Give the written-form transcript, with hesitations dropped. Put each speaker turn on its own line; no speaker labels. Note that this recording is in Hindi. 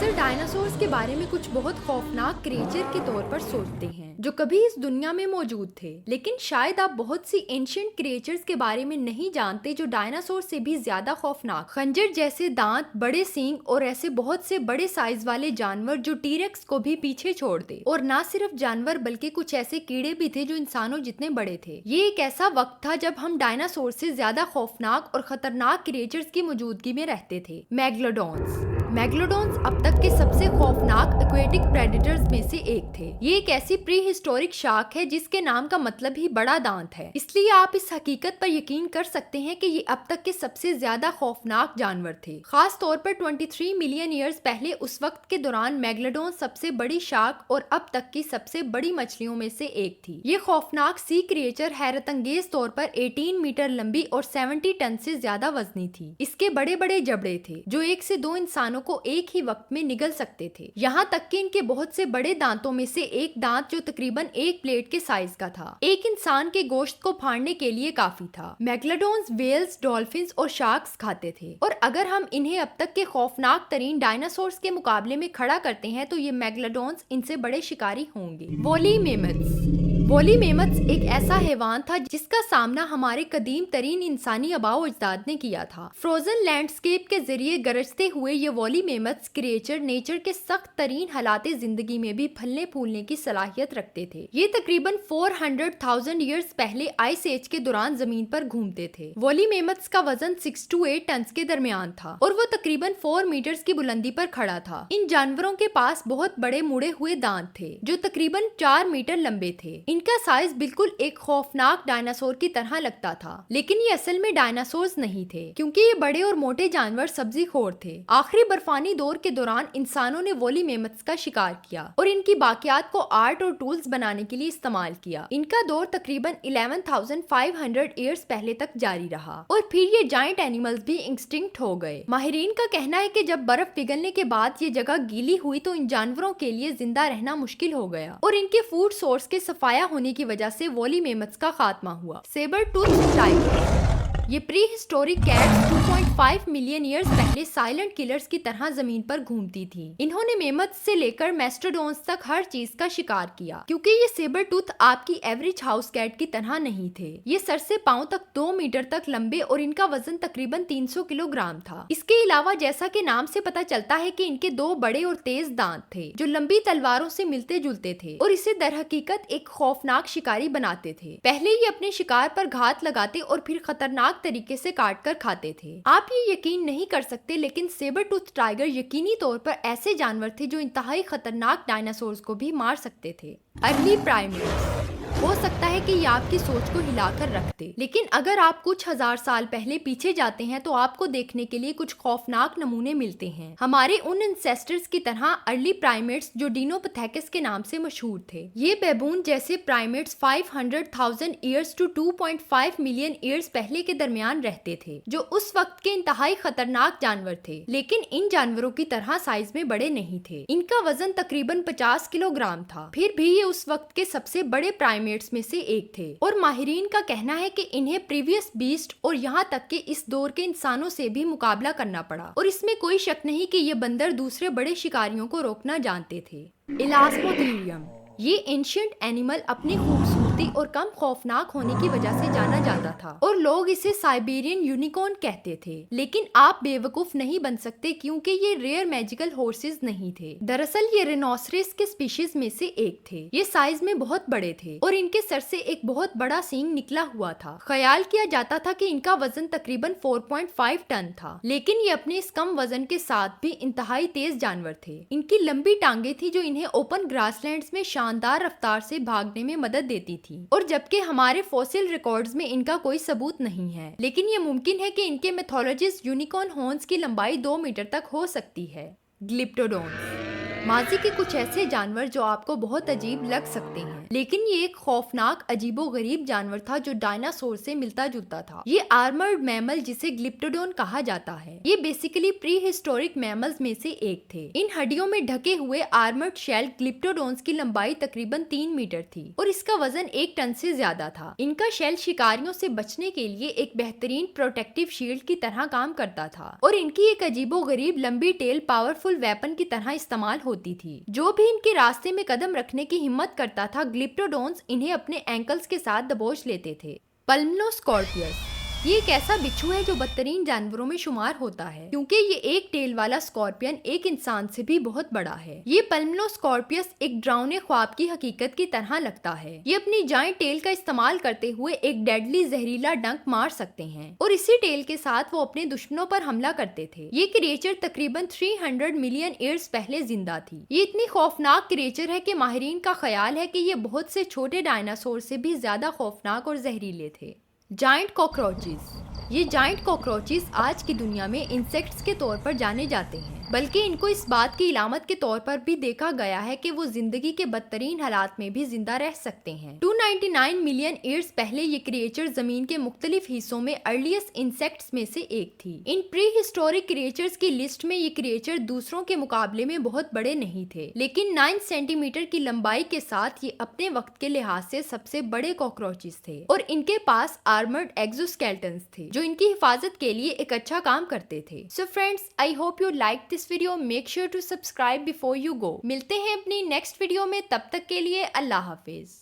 अक्सर डायनासोर्स के बारे में कुछ बहुत खौफनाक क्रिएचर के तौर पर सोचते हैं जो कभी इस दुनिया में मौजूद थे, लेकिन शायद आप बहुत सी एंशिएंट क्रिएचर्स के बारे में नहीं जानते जो डायनासोर से भी ज्यादा खौफनाक। खंजर जैसे दांत, बड़े सींग और ऐसे बहुत से बड़े साइज वाले जानवर जो टीरेक्स को भी पीछे छोड़ दे। और ना सिर्फ जानवर बल्कि कुछ ऐसे कीड़े भी थे जो इंसानों जितने बड़े थे। ये एक ऐसा वक्त था जब हम डायनासोर से ज्यादा खौफनाक और खतरनाक क्रिएचर्स की मौजूदगी में रहते थे। मैग्लोडॉन्स अब तक के सबसे खौफनाक एक्वेटिक प्रेडेटर्स में से एक थे। ये एक ऐसी प्री हिस्टोरिक शार्क है जिसके नाम का मतलब ही बड़ा दांत है, इसलिए आप इस हकीकत पर यकीन कर सकते हैं कि ये अब तक के सबसे ज्यादा खौफनाक जानवर थे। खास तौर पर 23 मिलियन ईयर्स पहले, उस वक्त के दौरान मैग्लोडॉन सबसे बड़ी शार्क और अब तक की सबसे बड़ी मछलियों में से एक थी। ये खौफनाक सी क्रिएचर हैरतअंगेज तौर पर 18 मीटर लंबी और 70 टन से ज्यादा वजनी थी। इसके बड़े बड़े जबड़े थे जो 1 से 2 इंसानों को एक ही वक्त में निगल सकते थे। यहाँ तक कि इनके बहुत से बड़े दांतों में से एक दांत जो तकरीबन एक प्लेट के साइज का था, एक इंसान के गोश्त को फाड़ने के लिए काफी था। मैग्लोडॉन्स व्हेल्स, डॉल्फिन्स और शार्क्स खाते थे, और अगर हम इन्हें अब तक के खौफनाक तरीन डायनासोर्स के मुकाबले में खड़ा करते हैं तो ये मैग्लोडॉन्स इनसे बड़े शिकारी होंगे। वोली मेमथ्स एक ऐसा हैवान था जिसका सामना हमारे कदीम तरीन इंसानी आबाओ अजदाद ने किया था। फ्रोजन लैंडस्केप के जरिए गरजते हुए ये वोली मेमथ्स क्रिएचर नेचर के सख्त तरीन हालात जिंदगी में भी फलने फूलने की सलाहियत रखते थे। ये तकरीबन 400,000 ईयर्स पहले आइस एज के दौरान जमीन पर घूमते थे। वोली मेमथ्स का वजन 6 to 8 टन के दरमियान था और वो तकरीबन 4 मीटर्स की बुलंदी पर खड़ा था। इन जानवरों के पास बहुत बड़े मुड़े हुए दांत थे जो तकरीबन 4 मीटर लंबे थे। इनका साइज बिल्कुल एक खौफनाक डायनासोर की तरह लगता था, लेकिन ये असल में डायनासोर्स नहीं थे क्योंकि ये बड़े और मोटे जानवर सब्जीखोर थे। आखिरी बर्फानी दौर के दौरान इंसानों ने वोली मेमथ्स का शिकार किया और इनकी बाकियात को आर्ट और टूल्स बनाने के लिए इस्तेमाल किया। इनका दौर तकरीबन 11,500 ईयर्स पहले तक जारी रहा और फिर ये जायंट एनिमल्स भी एक्सटिंक्ट हो गए। माहिरीन का कहना है कि जब बर्फ पिघलने के बाद ये जगह गीली हुई तो इन जानवरों के लिए जिंदा रहना मुश्किल हो गया और इनके फूड सोर्स के सफाया होने की वजह से वोली मेमथ्स का खात्मा हुआ। सेबर टूथ टाइगर, ये pre historic cats 2.5 million years पहले साइलेंट किलर्स की तरह जमीन पर घूमती थी। इन्होंने मेमथ्स से लेकर मैस्टोडोन्स तक हर चीज का शिकार किया क्योंकि ये सेबर टूथ आपकी एवरेज हाउस कैट की तरह नहीं थे। ये सर से पांव तक 2 मीटर तक लंबे और इनका वजन तकरीबन 300 किलोग्राम था। इसके अलावा जैसा कि नाम से पता चलता है कि इनके 2 बड़े और तेज दांत थे जो लंबी तलवारों से मिलते जुलते थे और इसे दर हकीकत एक खौफनाक शिकारी बनाते थे। पहले ये अपने शिकार पर घात लगाते और फिर खतरनाक तरीके से काट कर खाते थे। आप ये यकीन नहीं कर सकते, लेकिन सेबर टूथ टाइगर यकीनी तौर पर ऐसे जानवर थे जो इंतहाई खतरनाक डायनासोर्स को भी मार सकते थे। अर्ली प्राइमेट्स, हो सकता है कि ये आपकी सोच को हिलाकर रख दे, लेकिन अगर आप कुछ हजार साल पहले पीछे जाते हैं तो आपको देखने के लिए कुछ खौफनाक नमूने मिलते हैं। हमारे उन एंसेस्टर्स की तरह अर्ली प्राइमेट्स जो डिनोपथेकस के नाम से मशहूर थे। ये बेबून जैसे primates 500,000 years to 2.5 million years पहले के दरमियान रहते थे, जो उस वक्त के इंतहाई खतरनाक जानवर थे, लेकिन इन जानवरों की तरह साइज में बड़े नहीं थे। इनका वजन तकरीबन 50 किलोग्राम था। फिर भी ये उस वक्त के सबसे बड़े प्राइमेट्स में से एक थे और माहिरीन का कहना है कि इन्हें प्रीवियस बीस्ट और यहाँ तक कि इस दौर के इंसानों से भी मुकाबला करना पड़ा, और इसमें कोई शक नहीं कि ये बंदर दूसरे बड़े शिकारियों को रोकना जानते थे। इलास्मोथीरियम, ये एंशिएंट एनिमल अपनी खूबसूरती और कम खौफनाक होने की वजह से जाना जाता था और लोग इसे साइबेरियन यूनिकॉर्न कहते थे, लेकिन आप बेवकूफ नहीं बन सकते क्योंकि ये रेयर मैजिकल हॉर्सेस नहीं थे। दरअसल ये रिनोसरस के स्पीशीज में से एक थे। ये साइज में बहुत बड़े थे और इनके सर से एक बहुत बड़ा सींग निकला हुआ था। ख्याल किया जाता था कि इनका वजन तकरीबन 4.5 टन था, लेकिन ये अपने इस कम वजन के साथ भी इंतहाई तेज जानवर थे। इनकी लंबी टांगे थी जो इन्हें ओपन ग्रासलैंड्स में शानदार रफ्तार से भागने में मदद देती थी, और जबकि हमारे फॉसिल रिकॉर्ड्स में इनका कोई सबूत नहीं है, लेकिन ये मुमकिन है कि इनके मैथोलॉजिस्ट यूनिकॉर्न हॉर्न्स की लंबाई 2 मीटर तक हो सकती है। ग्लिप्टोडोन्स, माजी के कुछ ऐसे जानवर जो आपको बहुत अजीब लग सकते हैं, लेकिन ये एक खौफनाक अजीबोगरीब जानवर था जो डायनासोर से मिलता जुलता था। ये आर्मर्ड मैमल जिसे ग्लिप्टोडोन कहा जाता है, ये बेसिकली प्री हिस्टोरिक मैमल्स में से एक थे। इन हड्डियों में ढके हुए आर्मर्ड शेल ग्लिप्टोडोन्स की लंबाई तकरीबन 3 मीटर थी और इसका वजन 1 टन से ज्यादा था। इनका शेल शिकारियों से बचने के लिए एक बेहतरीन प्रोटेक्टिव शील्ड की तरह काम करता था और इनकी एक अजीबोगरीब लंबी टेल पावरफुल वेपन की तरह इस्तेमाल होती थी। जो भी इनके रास्ते में कदम रखने की हिम्मत करता था, ग्लिप्टोडोन्स इन्हें अपने एंकल्स के साथ दबोच लेते थे। पल्मनोस्कॉर्पियस ये एक ऐसा बिच्छू है जो बदतरीन जानवरों में शुमार होता है क्योंकि ये एक टेल वाला स्कॉर्पियन एक इंसान से भी बहुत बड़ा है। ये पल्मनोस्कॉर्पियस एक डरावने ख्वाब की हकीकत की तरह लगता है। ये अपनी जायंट टेल का इस्तेमाल करते हुए एक डेडली जहरीला डंक मार सकते हैं और इसी टेल के साथ वो अपने दुश्मनों पर हमला करते थे। ये क्रिएचर तकरीबन 300 मिलियन ईयर्स पहले जिंदा थी। ये इतनी खौफनाक क्रिएचर है कि माहिरीन का ख्याल है कि ये बहुत से छोटे डायनासोर से भी ज्यादा खौफनाक और जहरीले थे। जायंट कॉकरोचेस ये जायंट कॉकरोचेस आज की दुनिया में इंसेक्ट्स के तौर पर जाने जाते हैं, बल्कि इनको इस बात की इलामत के तौर पर भी देखा गया है कि वो जिंदगी के बदतरीन हालात में भी जिंदा रह सकते हैं। 299 मिलियन ईयर्स पहले ये क्रिएचर जमीन के मुख्तलिफ हिस्सों में अर्लीस्ट इंसेक्ट्स में से एक थी। इन प्री हिस्टोरिक क्रिएचर्स की लिस्ट में ये क्रिएचर दूसरों के मुकाबले में बहुत बड़े नहीं थे, लेकिन 9 सेंटीमीटर की लंबाई के साथ ये अपने वक्त के लिहाज से सबसे बड़े कॉकरोचेस थे और इनके पास आर्मर्ड एक्सोस्केलेटन्स थे जो इनकी हिफाजत के लिए एक अच्छा काम करते थे। So friends, I hope you like this video. Make sure to subscribe before you go. मिलते हैं अपनी नेक्स्ट वीडियो में, तब तक के लिए अल्लाह हाफिज।